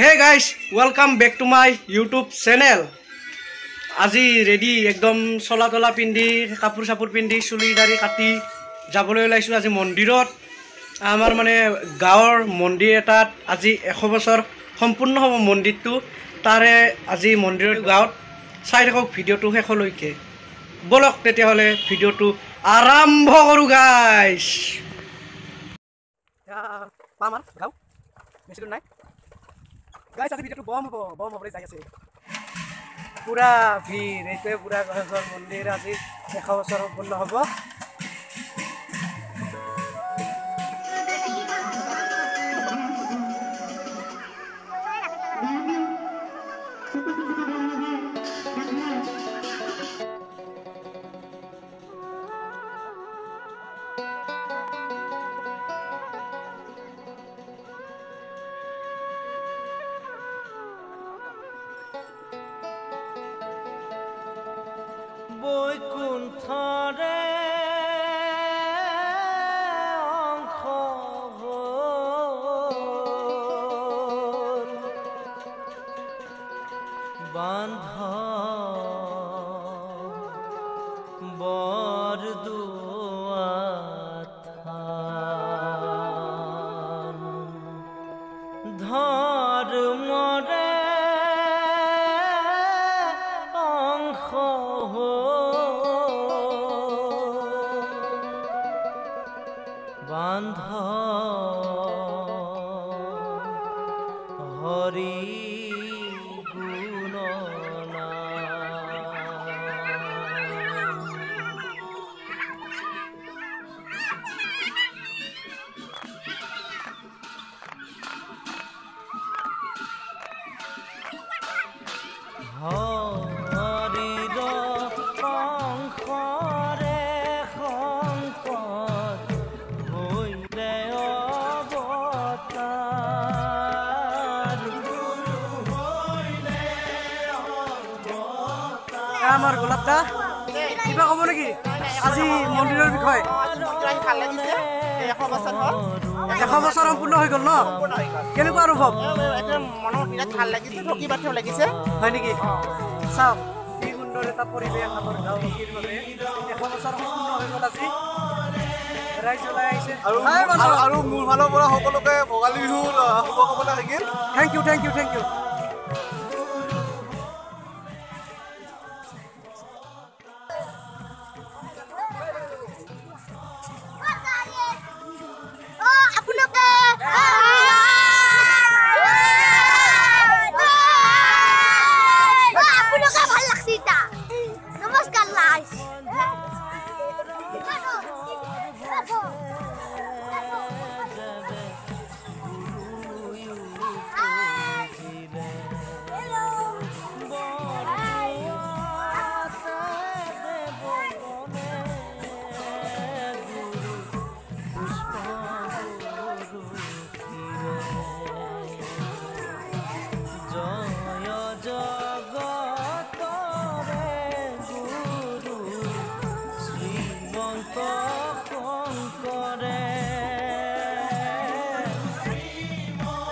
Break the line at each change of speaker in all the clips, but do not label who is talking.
Hey guys, welcome back to my YouTube channel. আজি ready একদম চলা তলা পিন্ধি কাপোৰ চাপোৰ পিন্ধি চুলি দাড়ি কাটি যাবলৈ ওলাইছো আজি মন্দিৰত আমাৰ মানে গাঁৱৰ মন্দিৰ এটাত আজি 100 বছৰ সম্পূৰ্ণ হ'ব মন্দিৰটো তাৰে আজি মন্দিৰৰ গাঁৱত চাই থাকক ভিডিঅ'টো শেষলৈকে বলক তেতিয়া হলে ভিডিঅ'টো আৰম্ভ কৰো গাইস পামাৰ গাঁও বেছি নাই गाइस आज भिडियो बम बम जाई আছে পুরা ভিড় এইতে পুরা গহৰ মন্দিৰ আজি 100 বছৰ সম্পূৰ্ণ হ'ব বৈকুণ্ঠৰে অংশ বান্ধ বৰদুৱাথান ধৰ্মৰে অংশ বান্ধ হৰি হৰিৰ অংশৰে শংকৰ হৈলে অৱতাৰ আমাৰ গোলাপদা কিবা ক'ব নেকি আজি মন্দিৰৰ বিষয়ে ভাল লাগিছে 100 বছৰ হ'ল 100 বছৰ সম্পূৰ্ণ হৈ গ'ল ন কেনেকুৱা অনুভৱ মনৰ বিৰাট ভাল লাগিছে ঠকি বাঠিও লাগিছে হয় নেকি চাওক কি সুন্দৰ এটা পৰিৱেশ আমাৰ গাঁৱৰ বাবে 100 বছৰ সম্পূৰ্ণ হৈ গ'ল আজি ৰাইজ ওলাই আহিছে আৰু মোৰ ফালৰ পৰা সকলোকে ভোগালী বিহুৰ শুভকামনা থাকিল থেংক ইউ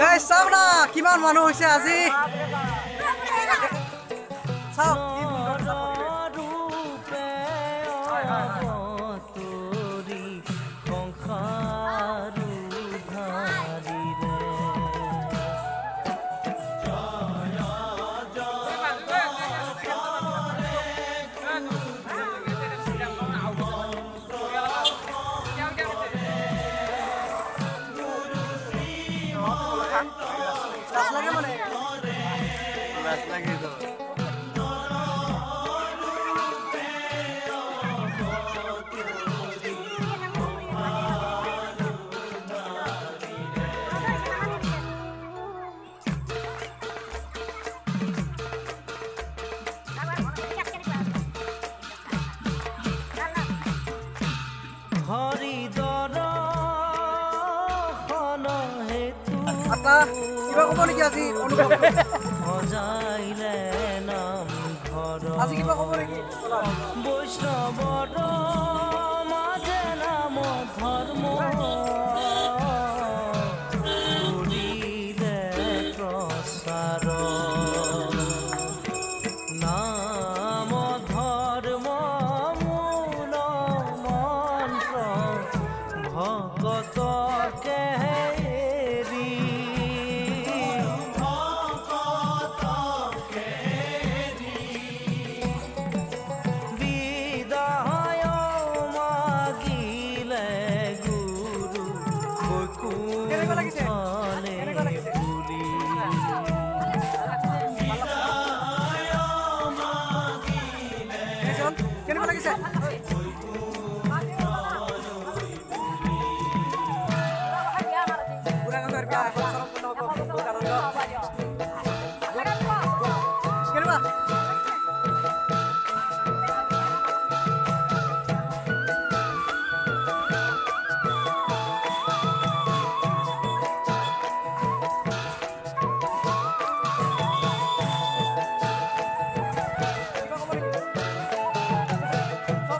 গাইস চাও না কিমান মানুহ হৈছে আজি চাও কি লাগে মানে রাত লাগে তো আটা কিবা ক'ব নেকি আজি অনুভৱ আজি কিবা ক'ব নেকি বৈষ্ণৱৰ মাজে নাম ধৰ্ম কৰিলে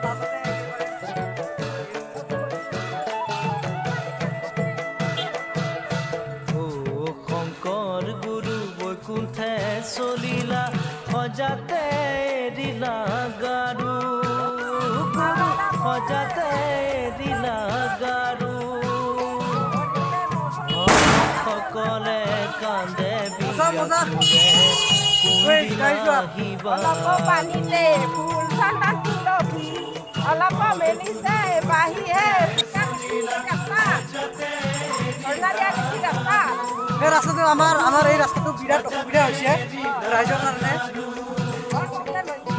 বাজতে একেবাৰে
শংকৰ গুৰু বৈকুণ্ঠে চলিলা সজাতে এৰিলা গাৰু সজাতে এৰিলা গাৰু সকলে কান্দে
পানীতে ফুল চান্দান তুলসী অলপ মেলিছে বাহিৰে
এই ৰাস্তাটো আমাৰ এই ৰাস্তাটো বিৰাট অসুবিধা হৈছে ৰাইজৰ কাৰণে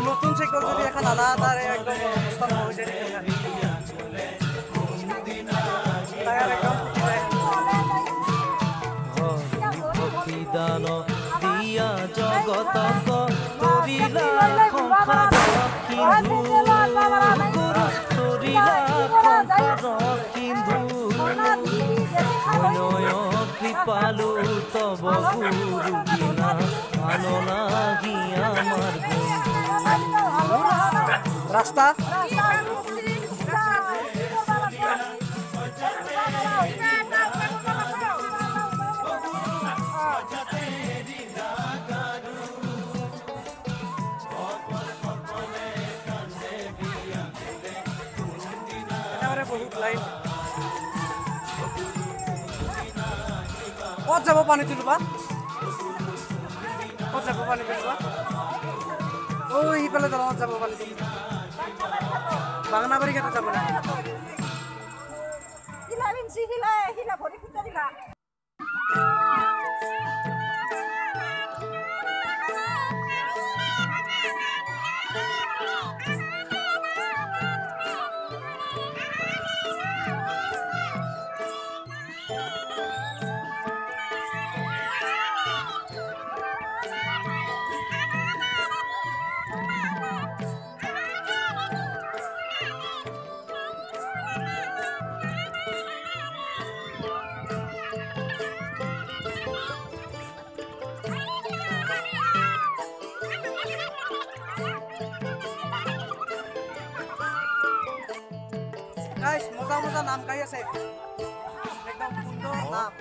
নতুন চাইকেল যদি এখন আনা তাৰ একদম অৱস্থা নহৈছে
দান দিয়া জগতক কৰিলা সংসাৰ সিন্ধু কৰিলা সংসাৰ সিন্ধু নয় কৃপালু তব গুৰু বিনা আনো লাগি আমাৰ
ৰাস্তা বহুত লাইন ক'ত যাব পানী তুলিবা ক'ত যাব পানী তুলিবা সিফালে দলঙত যাব পানী তুলিবা বাংনাবাৰী ঘাটত যাব না গাইস মজা মজা নাম গাই আছে একদম সুন্দর নাম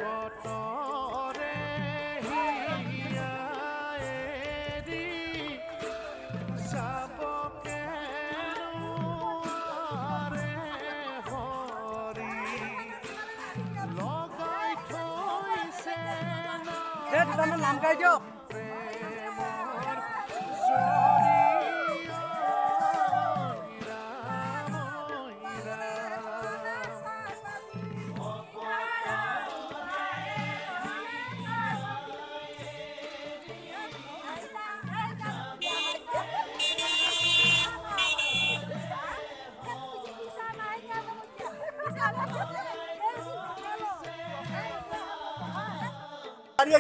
নাম গাই দিয়ক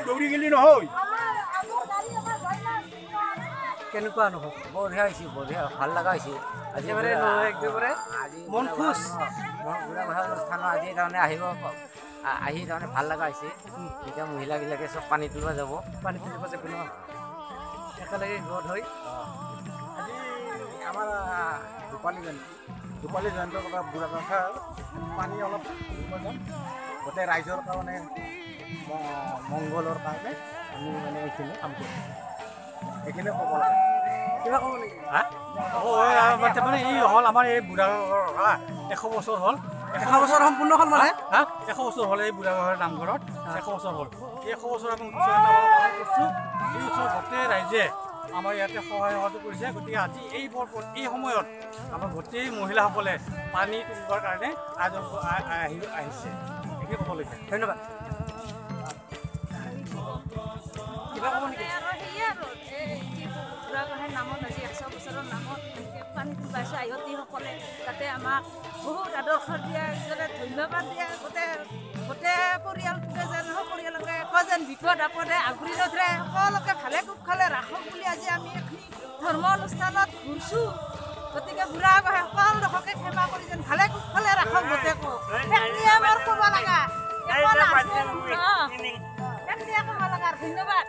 দৌৰি গেলি নহয়
কেনেকুৱা অনুভৱ
বঢ়িয়া হৈছে বঢ়িয়া ভাল লগা হৈছে আজি
একেবাৰে মন খুচ
বুঢ়া বঢ়া অনুষ্ঠানত আজি তাৰমানে আহি তাৰমানে ভাল লগা হৈছে এতিয়া মহিলাবিলাকে চব পানী তুলিব যাব
পানী তুলিব যাব ন একেলগে গোট হৈ
আজি আমাৰ ৰূপালী জয়ন্তৰ কথা বুঢ়া কথা পানী অলপ তুলিব যাম গোটেই ৰাইজৰ কাৰণে মংগলৰ কাৰণে আমি মানে এইখিনি কাম কৰিম এইখিনি ক'ব লাগে
কিবা ক'ব নেকি
মানে ই হ'ল আমাৰ এই বুঢ়া 100 বছৰ হ'ল
100 বছৰ সম্পূৰ্ণ হ'ল মানে
100 বছৰ হ'ল এই বুঢ়া নামঘৰত 100 বছৰ হ'ল এই 100 বছৰ আমি উৎসৱ পালন কৰিছোঁ এই উৎসৱ গোটেই ৰাইজে আমাৰ ইয়াতে সহায় সহযোগ কৰিছে গতিকে আজি এই সময়ত আমাৰ গোটেই মহিলাসকলে পানী তুলিবৰ কাৰণে আয়োজন আহিছে এইখিনি ক'ব লাগে
ধন্যবাদ কিবা ক'ব নেকি
নামত আজি 100 বছৰৰ নামত পানী তুলাইছোঁ আয়তীসকলে তাতে আমাক বহুত আদৰ্শ দিয়া ধন্যবাদ দিয়া গোটেই পৰিয়ালটোকে যেন পৰিয়ালকে একো যেন বিপদ আপদে আগুৰি নধৰে সকলোকে ভালে কুশলে ৰাখক বুলি আজি আমি এইখিনি ধৰ্ম অনুষ্ঠানত ঘূৰিছোঁ গতিকে বুঢ়া গঢ়ে সকলোকে ক্ষমা কৰি যেন ভালে কুশলে ৰাখক গোটেইকো সেইখিনিয়ে আমাৰ ক'ব লগা ধন্যবাদ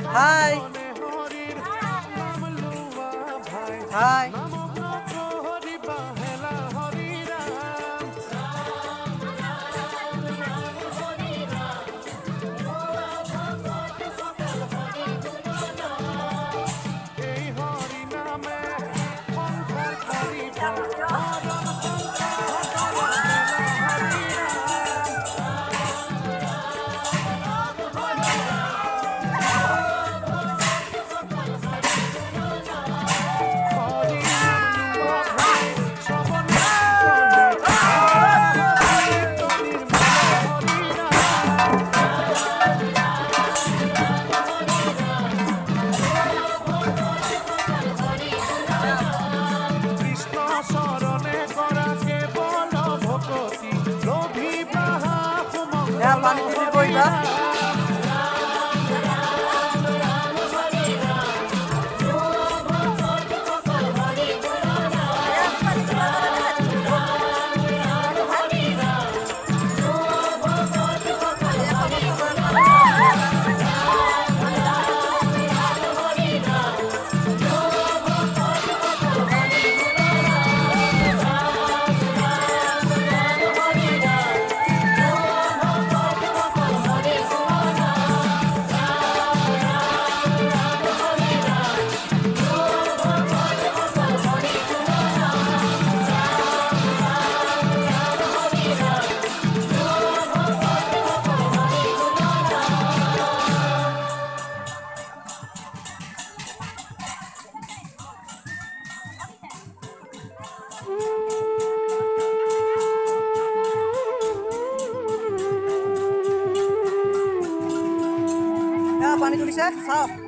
Hi. Hi. पानी पीने कोई ना पानी तुलिसे साफ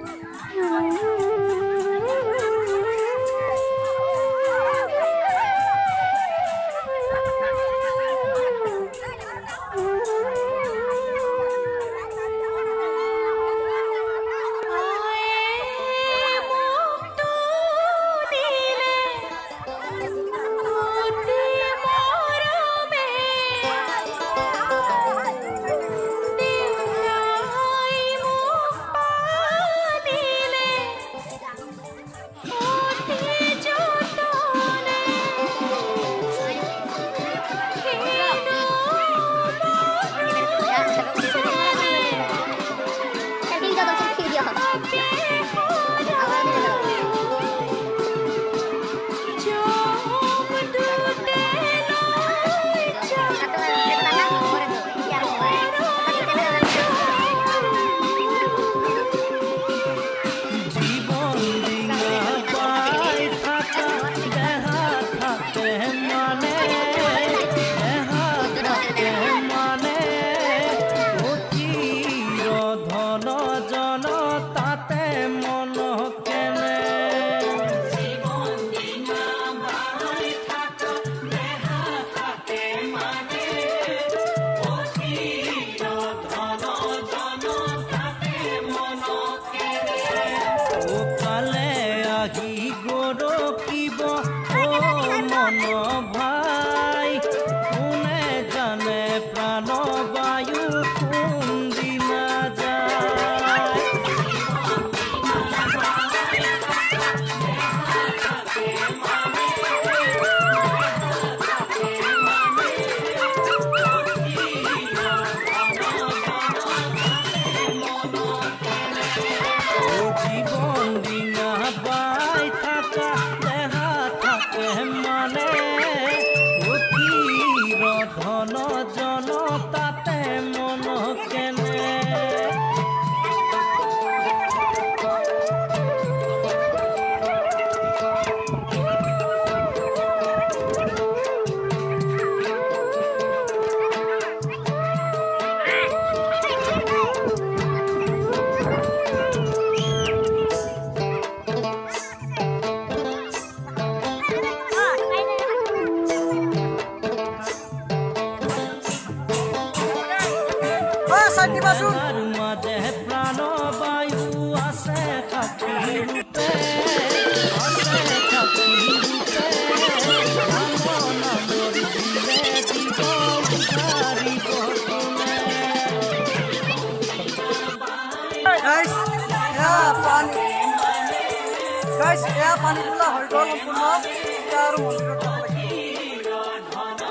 কোৱাচোন
দেহাৰ মাজে প্ৰাণবায়ু আছে সাক্ষী ৰূপে আছে সাক্ষী ৰূপে নাম নামৰ দিলে দিব উধাৰিব কোনে
গাইছ এয়া পানী তোলা হৈ গ'ল সম্পূৰ্ণ এতিয়া আৰু মন্দিৰত যাব লাগিব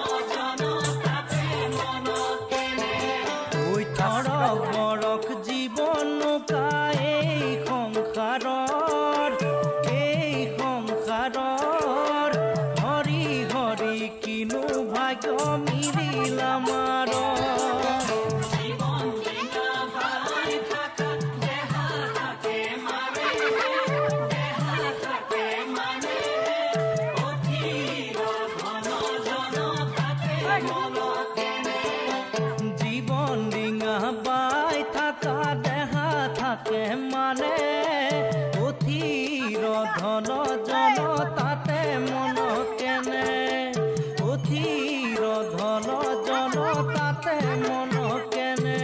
বৰক জীৱন এই সংসাৰৰ হৰি হৰি কিনো ভাগ্য মিলিল আমাৰ জীৱন ডিঙা বাই থাকা দেহা থাকে মানে অথিৰ ধন জন তাতে মন কেনে অথিৰ ধন জন তাতে মন কেনে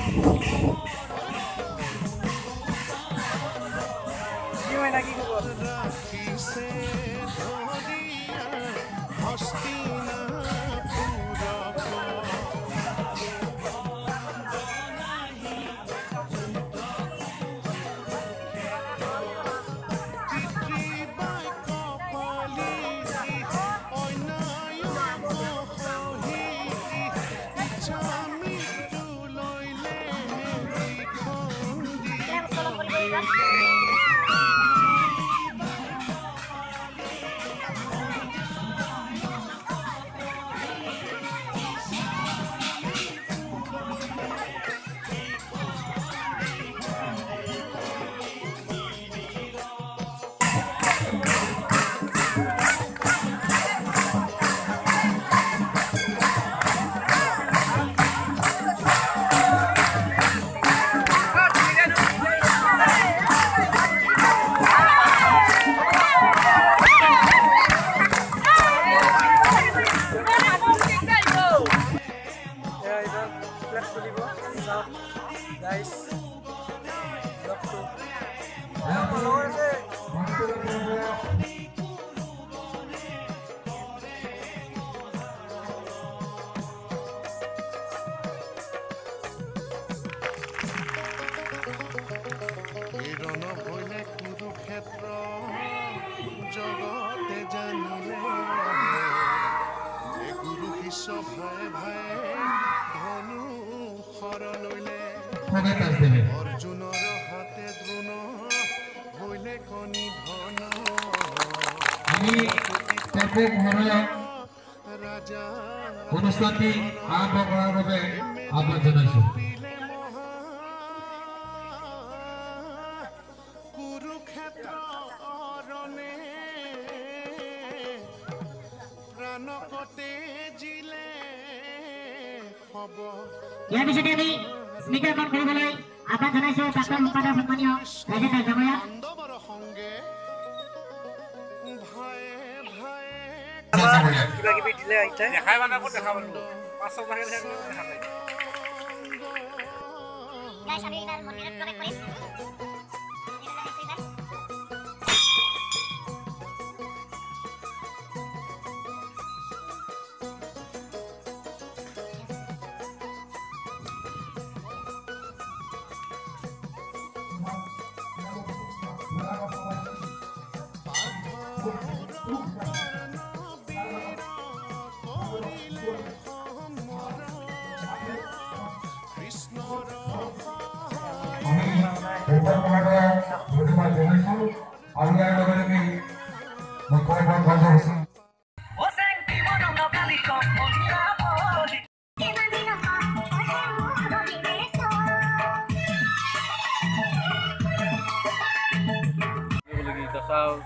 কি মইনা কি খবৰ guys
জগতে জানিলে গুৰু শিষ্য ভয়ে ভয়ে ধনু শৰণলৈলে অৰ্জুনৰ হাতে দ্ৰোণ হইলে কণি ধন
আমি প্ৰত্যেক ঘৰৰ
ৰাজা
অনুষ্ঠানটি আৰম্ভ কৰাৰ বাবে আহ্বান জনাইছো
কুৰুক্ষেত্ৰ অৰণে প্ৰাণকতে জিলে হ'ব
ইয়াৰ পিছতে আমি স্পিকাৰখন কৰিবলৈ আহ্বান জনাইছো প্ৰাক্তন সম্পাদক সন্মানীয় ৰাজেন ডাঙৰীয়া
বান্ধৱৰ সংগে ভয়ে ভয়ে
কিবা কিবি দিলে আহিছে
দেখাই মানে ক'ত দেখা পালো 500 টাকা দেখা পাই
গাইছ আমি ইমান মন্দিৰত প্ৰৱেশ কৰিম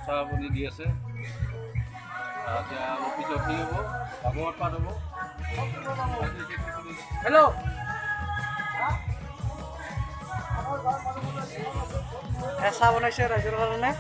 চাহ বনি দি আছে এতিয়া পিছত কি হ'ব ভাগৱত পাঠ হ'ব
হেল্ল' চাহ বনাইছে ৰাইজৰ কাৰণে